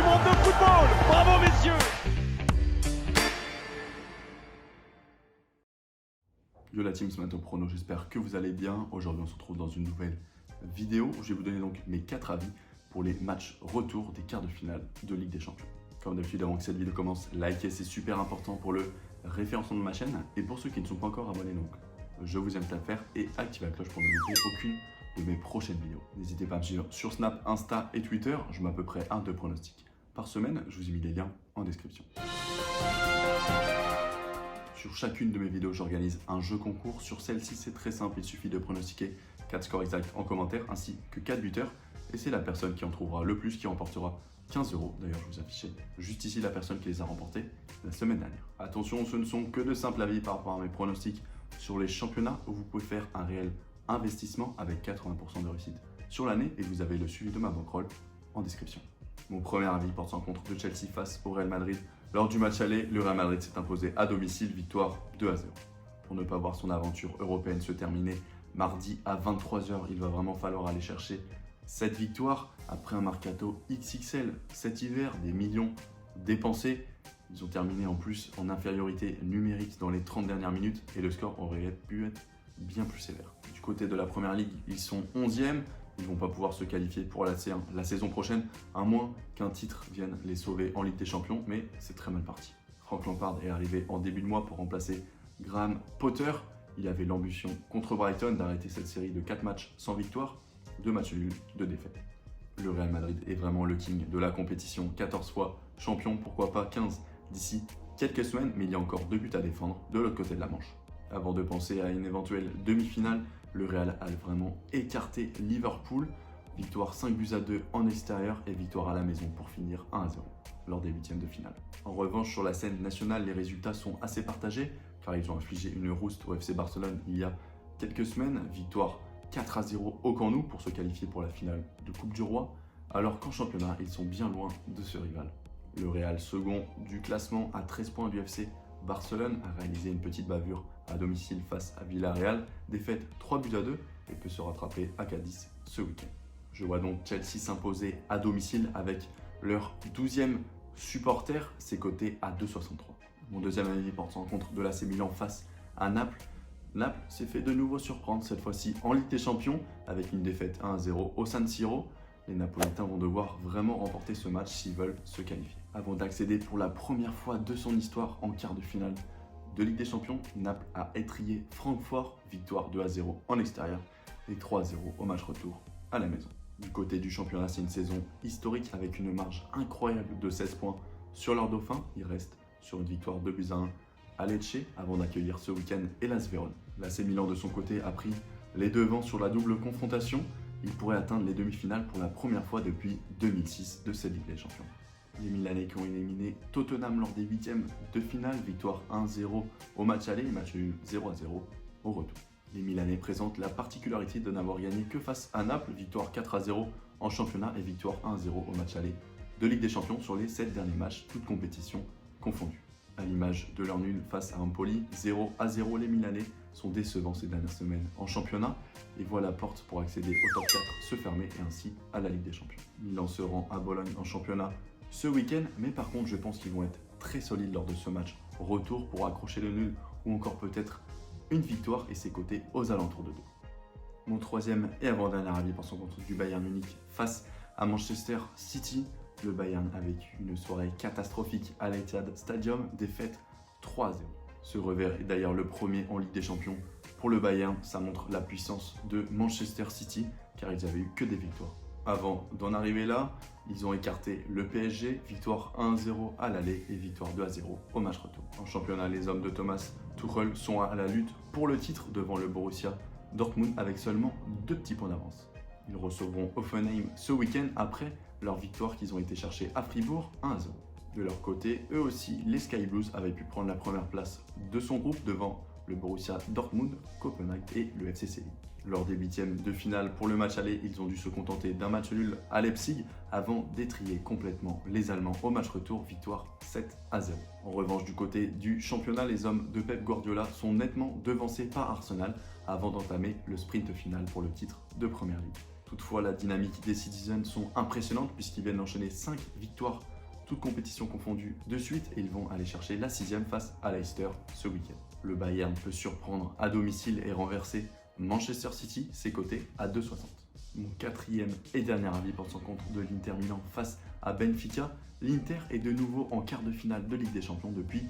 du monde de football. Bravo messieurs. Yo la team, c'est Mato Prono, j'espère que vous allez bien. Aujourd'hui on se retrouve dans une nouvelle vidéo où je vais vous donner donc mes 4 avis pour les matchs retour des quarts de finale de Ligue des Champions. Comme d'habitude, avant que cette vidéo commence, likez, c'est super important pour le référencement de ma chaîne. Et pour ceux qui ne sont pas encore abonnés, donc je vous invite à le faire et activez la cloche pour ne louper aucune de mes prochaines vidéos. N'hésitez pas à me suivre sur Snap, Insta et Twitter, je mets à peu près 1-2 pronostics par semaine, je vous ai mis les liens en description. Sur chacune de mes vidéos, j'organise un jeu concours. Sur celle-ci, c'est très simple, il suffit de pronostiquer 4 scores exacts en commentaire ainsi que 4 buteurs. Et c'est la personne qui en trouvera le plus qui remportera 15 €. D'ailleurs, je vous affiche juste ici la personne qui les a remportés la semaine dernière. Attention, ce ne sont que de simples avis par rapport à mes pronostics sur les championnats où vous pouvez faire un réel investissement avec 80% de réussite sur l'année et vous avez le suivi de ma bankroll en description. Mon premier avis porte en contre de Chelsea face au Real Madrid. Lors du match aller, le Real Madrid s'est imposé à domicile, victoire 2-0. Pour ne pas voir son aventure européenne se terminer mardi à 23 h, il va vraiment falloir aller chercher cette victoire après un mercato XXL cet hiver, des millions dépensés. Ils ont terminé en plus en infériorité numérique dans les 30 dernières minutes et le score aurait pu être bien plus sévère. Du côté de la Première Ligue, ils sont 11e. Ils ne vont pas pouvoir se qualifier pour la saison prochaine, à moins qu'un titre vienne les sauver en Ligue des Champions, mais c'est très mal parti. Frank Lampard est arrivé en début de mois pour remplacer Graham Potter. Il avait l'ambition contre Brighton d'arrêter cette série de 4 matchs sans victoire, 2 matchs nuls, 2 défaites. Le Real Madrid est vraiment le king de la compétition, 14 fois champion, pourquoi pas 15 d'ici quelques semaines, mais il y a encore 2 buts à défendre de l'autre côté de la Manche. Avant de penser à une éventuelle demi-finale, le Real a vraiment écarté Liverpool. Victoire 5-2 en extérieur et victoire à la maison pour finir 1-0 lors des huitièmes de finale. En revanche, sur la scène nationale, les résultats sont assez partagés car ils ont infligé une rouste au FC Barcelone il y a quelques semaines. Victoire 4-0 au Camp Nou pour se qualifier pour la finale de Coupe du Roi, alors qu'en championnat, ils sont bien loin de ce rival. Le Real, second du classement à 13 points du FC Barcelone, a réalisé une petite bavure à domicile face à Villarreal, défaite 3-2 et peut se rattraper à Cadiz ce week-end. Je vois donc Chelsea s'imposer à domicile avec leur 12e supporter, c'est coté à 2,63. Mon deuxième avis porte en contre de l'AC Milan face à Naples. Naples s'est fait de nouveau surprendre, cette fois-ci en Ligue des Champions, avec une défaite 1-0 au San Siro. Les Napolitains vont devoir vraiment remporter ce match s'ils veulent se qualifier. Avant d'accéder pour la première fois de son histoire en quart de finale de Ligue des Champions, Naples a étrillé Francfort, victoire 2-0 en extérieur et 3-0 au match retour à la maison. Du côté du championnat, c'est une saison historique avec une marge incroyable de 16 points sur leur dauphin. Ils restent sur une victoire 2-1 à Lecce avant d'accueillir ce week-end Hellas Vérone. L'AC Milan de son côté a pris les devants sur la double confrontation. Il pourrait atteindre les demi-finales pour la première fois depuis 2006 de cette Ligue des Champions. Les Milanais qui ont éliminé Tottenham lors des huitièmes de finale, victoire 1-0 au match aller et match nul 0-0 au retour. Les Milanais présentent la particularité de n'avoir gagné que face à Naples, victoire 4-0 en championnat et victoire 1-0 au match aller de Ligue des Champions sur les 7 derniers matchs, toutes compétitions confondues. À l'image de leur nul face à Empoli, 0-0, les Milanais sont décevants ces dernières semaines en championnat et voient la porte pour accéder au top 4 se fermer et ainsi à la Ligue des Champions. Milan se rend à Bologne en championnat ce week-end, mais par contre je pense qu'ils vont être très solides lors de ce match retour pour accrocher le nul ou encore peut-être une victoire et ses côtés aux alentours de 2. Mon troisième et avant-dernier avis pour son contre du Bayern Munich face à Manchester City. Le Bayern a vécu une soirée catastrophique à l'Etihad Stadium, défaite 3-0. Ce revers est d'ailleurs le premier en Ligue des Champions pour le Bayern. Ça montre la puissance de Manchester City car ils avaient eu que des victoires. Avant d'en arriver là, ils ont écarté le PSG, victoire 1-0 à l'aller et victoire 2-0 au match retour. En championnat, les hommes de Thomas Tuchel sont à la lutte pour le titre devant le Borussia Dortmund avec seulement 2 petits points d'avance. Ils recevront Hoffenheim ce week-end après leur victoire qu'ils ont été chercher à Fribourg 1-0. De leur côté, eux aussi, les Sky Blues avaient pu prendre la première place de son groupe devant le Borussia Dortmund, Copenhague et le FC Séville. Lors des huitièmes de finale pour le match aller, ils ont dû se contenter d'un match nul à Leipzig avant d'étriller complètement les Allemands au match retour, victoire 7-0. En revanche, du côté du championnat, les hommes de Pep Guardiola sont nettement devancés par Arsenal avant d'entamer le sprint final pour le titre de Première Ligue. Toutefois, la dynamique des Citizens sont impressionnantes puisqu'ils viennent d'enchaîner 5 victoires, toutes compétitions confondues de suite, et ils vont aller chercher la 6e face à Leicester ce week-end. Le Bayern peut surprendre à domicile et renverser Manchester City, ses côtés à 2,60. Mon quatrième et dernier avis porte son contre de l'Inter Milan face à Benfica. L'Inter est de nouveau en quart de finale de Ligue des Champions depuis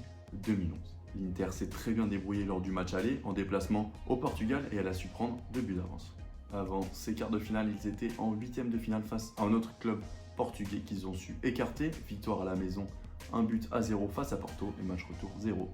2011. L'Inter s'est très bien débrouillé lors du match aller en déplacement au Portugal et elle a su prendre 2 buts d'avance. Avant ces quarts de finale, ils étaient en 8e de finale face à un autre club portugais qu'ils ont su écarter. Victoire à la maison, 1-0 face à Porto et match retour 0-0.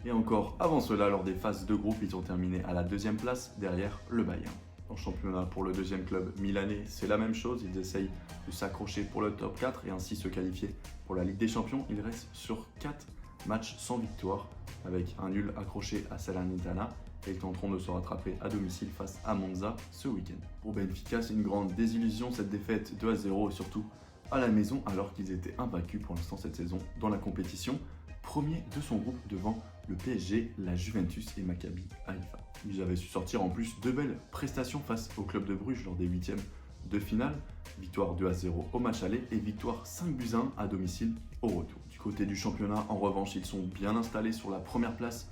Et encore avant cela, lors des phases de groupe, ils ont terminé à la 2e place derrière le Bayern. En championnat, pour le deuxième club milanais, c'est la même chose. Ils essayent de s'accrocher pour le top 4 et ainsi se qualifier pour la Ligue des Champions. Ils restent sur 4 matchs sans victoire avec un nul accroché à Salernitana et ils tenteront de se rattraper à domicile face à Monza ce week-end. Pour Benfica, c'est une grande désillusion cette défaite 2-0 et surtout à la maison alors qu'ils étaient invaincus pour l'instant cette saison dans la compétition. Premier de son groupe devant le PSG, la Juventus et Maccabi Haïfa. Ils avaient su sortir en plus de belles prestations face au club de Bruges lors des 8e de finale. Victoire 2-0 au match aller et victoire 5-1 à domicile au retour. Du côté du championnat, en revanche, ils sont bien installés sur la première place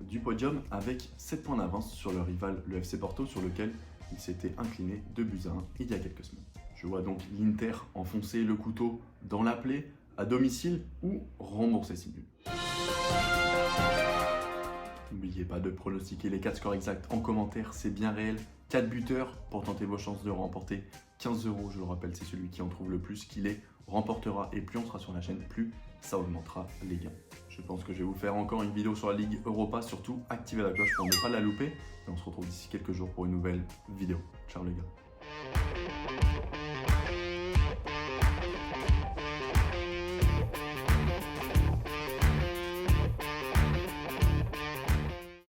du podium avec 7 points d'avance sur leur rival, le FC Porto, sur lequel ils s'étaient inclinés 2-1 il y a quelques semaines. Je vois donc l'Inter enfoncer le couteau dans la plaie à domicile ou rembourser ses nuls. N'oubliez pas de pronostiquer les 4 scores exacts en commentaire, c'est bien réel. 4 buteurs pour tenter vos chances de remporter 15 €. Je le rappelle, c'est celui qui en trouve le plus qui les remportera. Et plus on sera sur la chaîne, plus ça augmentera les gains. Je pense que je vais vous faire encore une vidéo sur la Ligue Europa. Surtout, activez la cloche pour ne pas la louper. Et on se retrouve d'ici quelques jours pour une nouvelle vidéo. Ciao les gars.